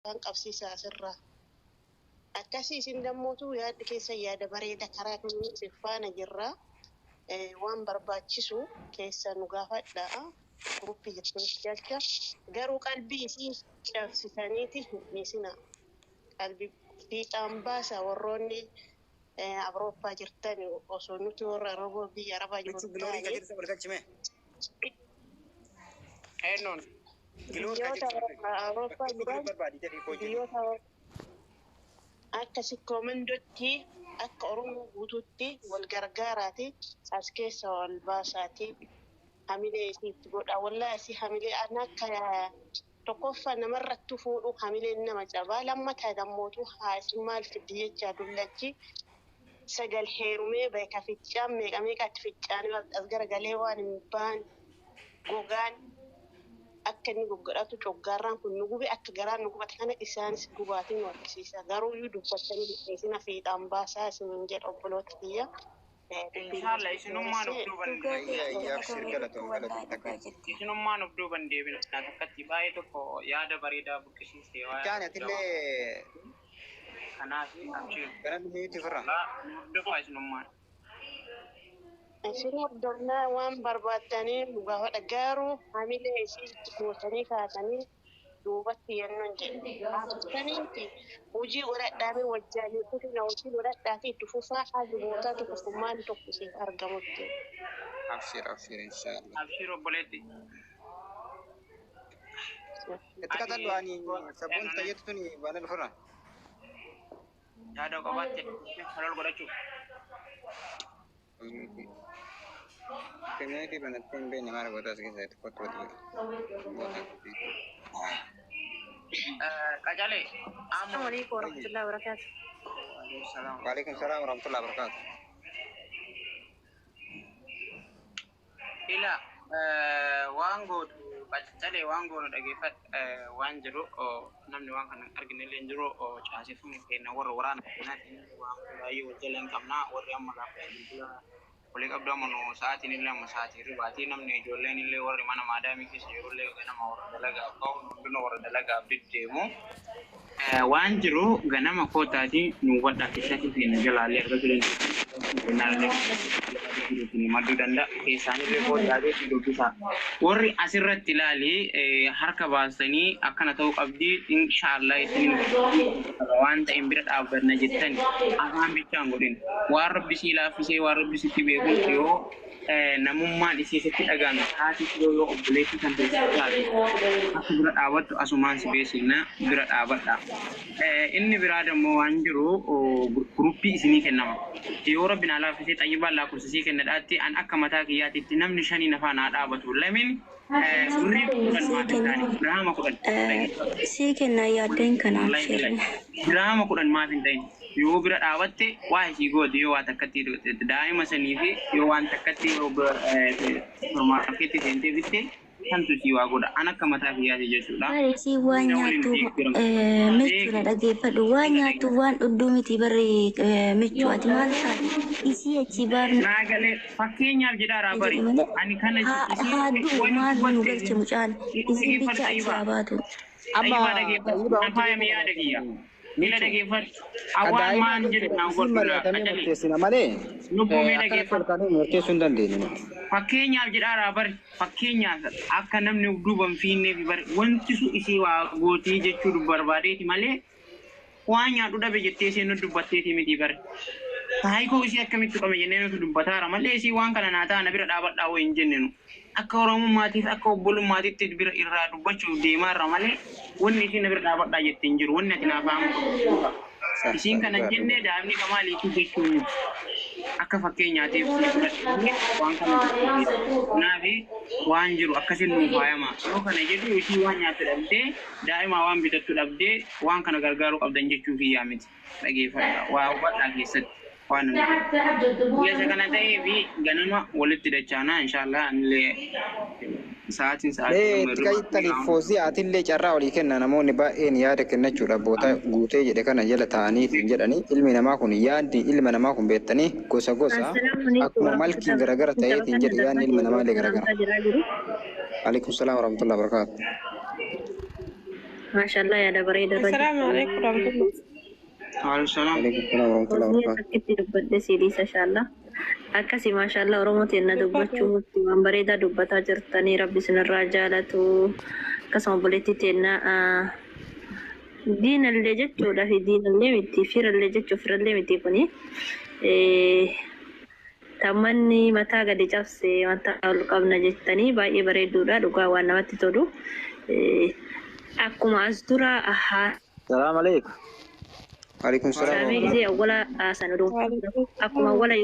kan qabsiisaa asirraa. Akkasii isin dammotu yaaddi keessa yaada bareeda karaa kamiin siffaana jirra. Waan barbaachisu keessa nu gaafadhaa. Gruppii jirtuun jecha garuu qalbii isii cabsitaniiti dhiisina. Qalbii fiixaan baasa warroonni Awurooppaa jirtan osoo nuti warra Arabaa biyya Arabaa jiru taane. Biyyoota Awurooppaa jiran akka sikkoomandootti akka Oromoo guutuutti wal gargaaraati as keessa wal baasaati hamilee isiitti godha wallaahi hamilee akka tokkoffaa namarratti fuudhu hamileen nama cabaa lammataa dammootu haasi maal fiddi jechaa dullachi sagal heerumee beeka ficcaan meeqatti ficcaanii as garagalee waan hin baan gogaan akka inni goggodhatu coggaarraan kun nu gube akka garaan nu gubate kana isaanis gubaatiin warqisiisa garuu iyyuu dubbatanii dhiyeessina fiixaan baasaa isiniin jedha obboloota kiyya. Inshallah isinummaan of duuban isinummaan of duuban deebina akkatti baay'ee tokko yaada bareedaa buqqisiisee waa Jaanatillee kanaaf abshir kanatti miti firra hordofaa isinummaan. Isin hordofnaa waan barbaadanii gaafadha garuu hamilee isiitti gootanii kaasanii duubatti yennoon jedhe. Hojii godhadhaame wajjaanii kutina hojii godhadhaati itti fufaa haali bootaa tokkummaan tokko isiif argamutti. abshir inshallah. Abshir obboleetti. Itti katallu ani sabboon tayyatu tuni baala dhufirra. Yaada qabatte halal godhachuu. Community banatti hin beekne maal gootaa as keessa itti kottu Qacalee. Assalamualaikum warahmatullahi wabarakatuh. Waalaikumsalam warahmatullahi wabarakatuh. Ila waan gootu qacalee waan goonu dhageeffat waan jiru namni waan kana arginillee hin jiru caasifamuu kenna warra waraana kanaatiin waan baay'ee wajjaleen qabnaa warri amma gaafa bilbila olii qabdu amma nu sa'aatiin illee amma sa'aatii ribaatii namni ijoolleen illee warri mana maadaamii keessa jirullee ganama warra dalagaa qabu hundinuu warra dalagaa deemu waan jiru ganama kootaatii nu wadhaa keessatti seenaa jalaallee argatu dandeenye. Maddu danda'a keessaanillee kootaatii dubbisaa warri asirratti ilaalee harka baasanii akkana ta'uu qabdi inshaallah ittiin waan ta'een bira dhaabbanna jettan afaan bichaan godhin waan rabbi sii laaffisee waan rabbi sitti beekuun yoo namummaan isiisitti dhagaame haati yoo obboleetti kan taate akka bira dhaabattu asumaan si beeksifna bira dhaabadha. Inni biraa dammoo waan jiru guruppii isinii kennama. Yoo rabbi naa laaffisee xayyibaan lakkoofsisii kennadhaatti an akka mataa kiyyaatitti namni shanii nafaan haa dhaabatu. Lamin sii kennaa yaaddeen kanaaf Dirama kudhan maaf hin ta'in yoo bira dhaabatte waa isii goote yoo waa takkatti daa'ima sanii fi yoo waan takkatti supermarkeetti seentee bitte kantu sii waa godha an akka mataa kiyyaati jechuudha. Bareesii waan nyaattu michuudha dhageeffadhu waan nyaattu waan dhudduu miti barree michuu ati maal taate isii achi baarna. Naagalee fakkeenyaaf jedhaa bari ani kana haaduu maal nu galche mucaan isii bicha achi baatu. Amma yaada kiyya. Mila dhageeffadhu. Awwaan maan jedhu naan godhudha. Murteessina malee lubbuu mee dhageeffadhu. murteessuu hin dandeenye. Fakkeenyaaf jedhaa bari fakkeenyaaf akka namni duuban fiinneef bari wanti sun isii waa gootii jechuu barbaadeeti malee waan nyaadhu dhabe jettee isheen dubbatteeti miti bari. Taayikoo isii akkamitti qaba jennee nuti dubbataara malee isii waan kana naa ta'a na bira dhaabadhaa wayii hin jennenu. Akka Oromummaatiif akka obbolummaatiitti bira irraa dubbachuuf deemaarra malee wanni isiin na bira dhaabadhaa jettee hin jiru wanni ati naaf haamu. Isiin kana jennee daa'imni kamaaliitu jechuun akka fakkeenyaatiif waan kana naafi waan jiru akkasiin nuuf faayama. Yoo kana jedhu isii waan nyaattu dhabdee daa'ima waan bitattu dhabdee waan kana gargaaruu qabdan jechuu kiyyaa miti. Dhageeffadha waa hubadhaa keessatti. Waan biasa kana ta'ee fi ganama walitti dachaana inshallah anillee sa'aatiin Tikayitaniif foosii atillee carraa olii kenna namoonni baay'een yaada kennachuudha boota guutee jedhe kana jala ta'anii jedhanii ilmi namaa kun yaadni ilma namaa kun beektanii gosa gosa akkuma malkiin garagara ta'eetiin jedhe yaadni ilma namaa illee garagara. Alaikum salaam warahmatullahi wabarakatuh. ما شاء الله يا دبريد الرجل. السلام عليكم ورحمة الله. وعليكم السلام. عليكم السلام ورحمة الله وزير وبركاته. تكتي دبت سيديس إن شاء الله. أكاسي ما شاء الله رومتي إن دبت شو من بريدة دبت أجرتني ربي سن الرجالة كسم بلتي تنا دين اللي جتشو ده في دين اللي متي فير اللي جتشو فير اللي متي كوني تمني متى قد جابسي متى قبنا جتني باقي بريدو ده دقا وانا متي تدو أكو ما أزدرا أها السلام عليكم. عليكم السلام ورحمة سامي الله. زي أولا سندو أكو ما أولا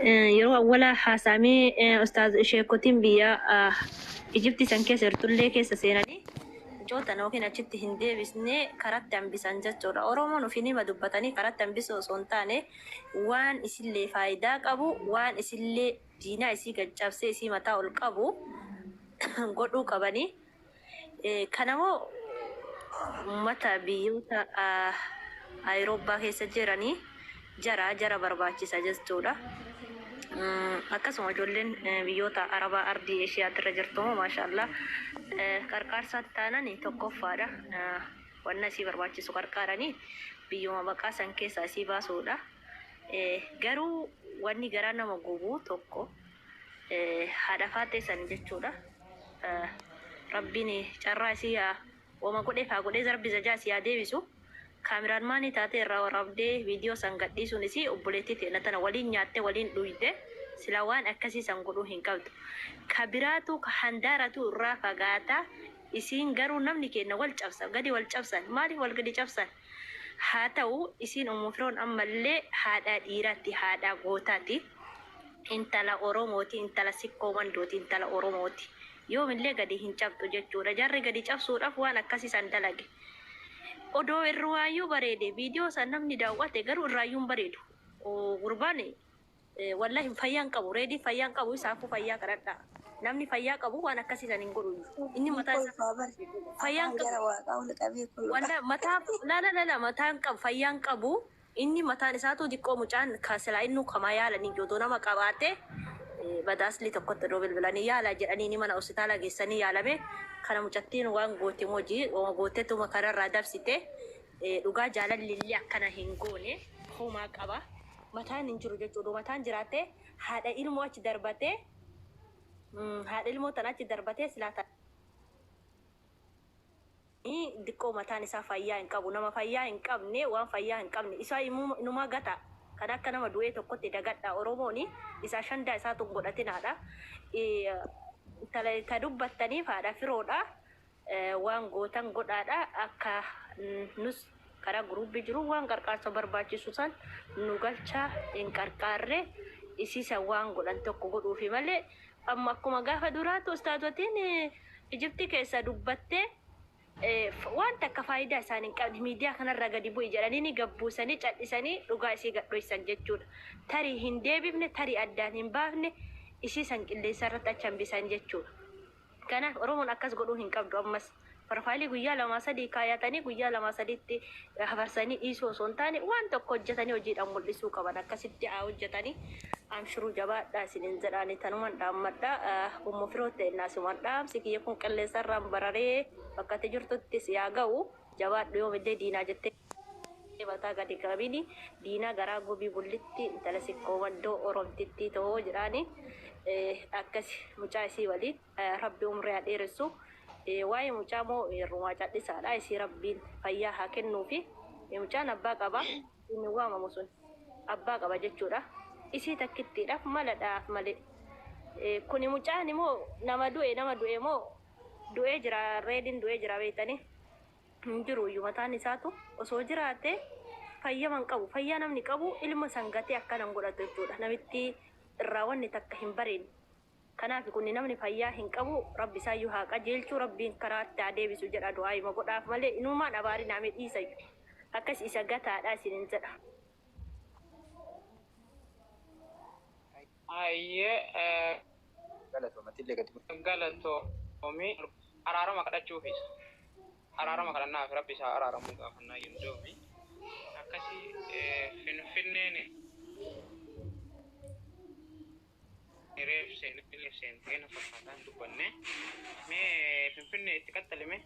يرو أولا حاسامي أستاذ شيكوتين بيا إجبتي سانكي سرتولي كيسا سيناني جوتا نوكي نجت هندي بسني كارات تنبسان جاتشورا أورومو نفيني مدوبتاني كارات تنبسو سونتاني وان إسلي فايدا قبو وان إسلي دينا إسي قجابسي إسي متاو القبو قدو قباني كانمو متا بيوتا أيروبا كيسا جيراني جرا برباچي سجستورا akkasuma ijoolleen biyyoota arabaa ardii eeshiyaatti jirtu maashaallah qarqaarsaan taanani tokkoffaadha wanna isii barbaachisu qarqaaranii biyyuma baqaa san keessaa isii baasuudha garuu wanni garaa nama gubu tokko haadha faatee san jechuudha rabbiin carraa isii wama godhee faa godhee zarbi zajaa isii deebisu kaameraan maanii taatee irraa waraabdee viidiyoo san gadhiisuun isii obboleettii ta'e tana waliin nyaattee waliin dhuyde sila waan akkasii san godhuu hin qabdu. Kabiraatu handaaratu irraa fagaata isiin garuu namni kenna wal cabsa gadi wal cabsan maaliif wal gadi cabsan haa ta'u isiin umufiroon ammallee haadha dhiiraatti haadha gootaati intala Oromooti intala sikkoo mandooti intala Oromooti yoomillee gadi hin cabdu jechuudha jarri gadi cabsuudhaaf waan akkasii san dalage. Odoo irraayyuu bareede viidiyoo san namni daawwate garuu irraayyuun bareedu gurbaan wallahi fayyaan qabu reedii fayyaan qabu isaafuu fayyaa kadhadha namni fayyaa qabu waan akkasii san hin godhu inni mataa isaa fayyaan qabu walla mataa la mataan qabu fayyaan qabu inni mataan isaatu diqqoo mucaan kaasilaa innu kamaa yaalanii jootoo nama qabaate badaasli tokkotti doo bilbilanii yaala jedhanii ni mana hospitaala geessanii yaalame kana mucattiin waan goote hojii gooteetuma kanarraa dabsite dhugaa jaalalli akkana hin goone homaa qaba mataan hin jiru jechuudha mataan jiraate haadha ilmoo achi darbate haadha ilmoo tan achi darbate silaata diqqoo mataan isaa fayyaa hin qabu nama fayyaa hin qabne waan fayyaa hin qabne isaa inumaa gata kan akka nama du'ee tokkotti dagadha Oromooni isaa shandaa isaa tun godhatinaadha ka dubbattaniif haadha firoodha waan gootan godhaadha akka nus karaa guruubii jiru waan qarqaarsa barbaachisu san nu galchaa hin qarqaarre isiisa waan godhan tokko godhuufi malee amma akkuma gaafa duraatu ustaazotiin Ijiptii keessa dubbattee waan takka faayidaa isaan hin qabne miidiyaa kanarra gadi bu'i jedhanii ni gabbuusanii cadhisanii dhugaa isii gadhoisan jechuudha tarii hin deebifne tarii addaan hin baafne isii san qilleensa irratti achi hambisan jechuudha kanaaf Oromoon akkas godhuu hin qabdu ammas farfaalii guyyaa lama sadii kaayatanii guyyaa lama sadiitti hafarsanii dhiisuu osoo hin taane waan tokko hojjetanii hojiidhaan mul'isuu qaban akkasitti hojjetanii amshuruu jabaadhaa isiniin jedhaanii tanumaan dhaammadhaa ummu firoota innaasumaan dhaamsi kiyya kun qilleensa irraan bararee bakka itti jirtutti si haa ga'u jabaadhu yoomillee diinaa jettee mataa gadi qabini diinaa garaa gobii bullitti intala sikkoo waddoo oromtitti ta'oo jedhaanii akkas mucaa isii waliin rabbi umrii haa dheeressu waa'ee mucaa moo hirrumaa cadhisaadha isii rabbiin fayyaa haa kennuufi mucaan abbaa qaba inni waamamu sun abbaa qaba jechuudha isii takkittiidhaaf maladhaaf malee kuni mucaan immoo nama du'e moo du'ee jira reediin du'ee jira beektanii hin jiru iyyuu mataan isaatu osoo jiraate fayyaman qabu fayyaa namni qabu ilma sangatee akkanan godhatu jechuudha namitti irraa wanni takka hin bareen kanaaf kun namni fayyaa hin qabu rabbi isaayyuu haa qajeelchuu rabbiin karaatti haa deebisu jedha du'aa hima godhaaf malee inumaan abaarii naamee dhiisayyu akkas isa gataadha isinin jedha. Ayyee galatoomi araarama kadhachuufis araarama kadhannaaf rabbi isaa araaramuu gaafannaa yendoomi akkasii finfinneen reef seen teena fakkaataan dubbanne mee finfinne itti qaxxalime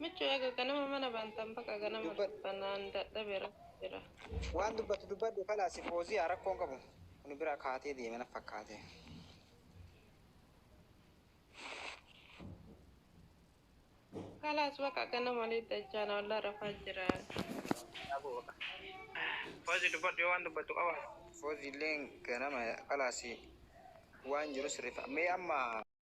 Micho ega ganama mana bantan baka ganama banaan dadhabera jira. Waan dubbadhu kalaasi foozii rakkoon qabu. Kun bira kaatee deemana fakkaate. Kalas baka ganama liita jana walla rafaa jira. foozii dubbadhu waan dubbadhu qaba Foozii illee ganama kalaasi waan jiru sirriifa. Mee amma